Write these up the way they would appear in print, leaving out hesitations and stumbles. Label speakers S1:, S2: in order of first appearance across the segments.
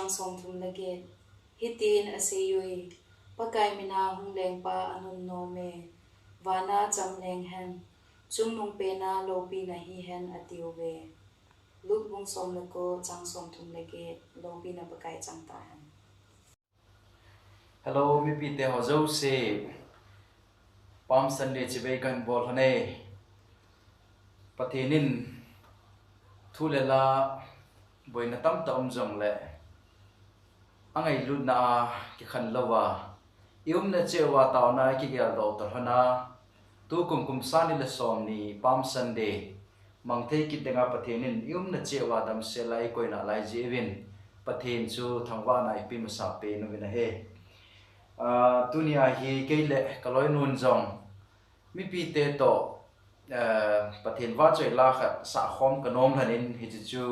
S1: chang som thum lage hitin aseyui pakai mina hung leng pa anun no me vana cham leng hen chung nung pe na lopi na hi hen atiuve luk bung som lako chang som thum lage lopi na pakai chang ta hen.
S2: Hello, mi pi te hozo se Palm Sunday chibe kan bol hane pathenin thulela boina tam ta omjong le angai lut na ki khan lawa ium na chewa taw na ki gel do tor hana tu kum sani le som ni Palm Sunday mangthei ki denga pathenin ium na chewa dam se lai koina lai jewin pathen chu thangwa na ipi masa pe no vina he dunia hi keile kaloi nun jong mi pi te to pathen wa choi la kha sa khom kanom hanin hi chu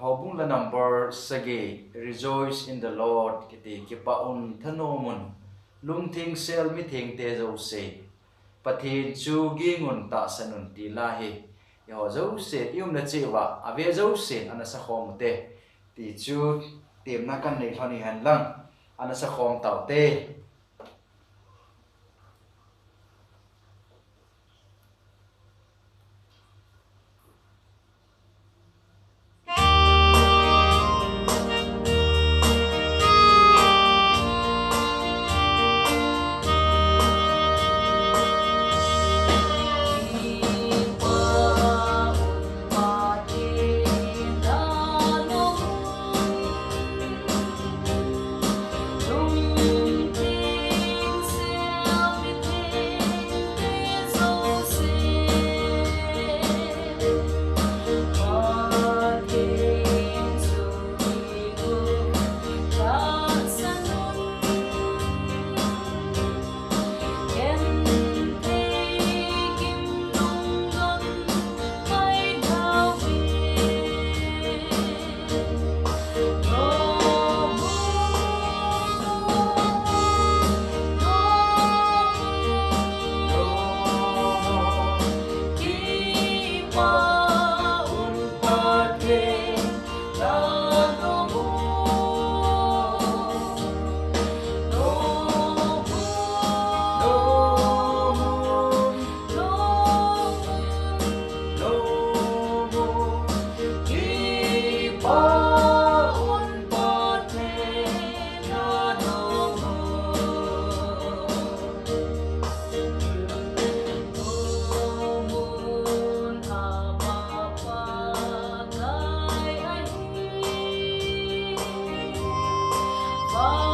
S2: hobung la number sage rejoice in the Lord kiti kipah thanom lungthing sel mi theng te zo se pathen chu gi ngun ta sanun ti la hi yo zo se yum na chewa ave zo se ana sa khom te ti chu tiệm na kan nei thoni han lang ana sa khom tau te
S1: Oh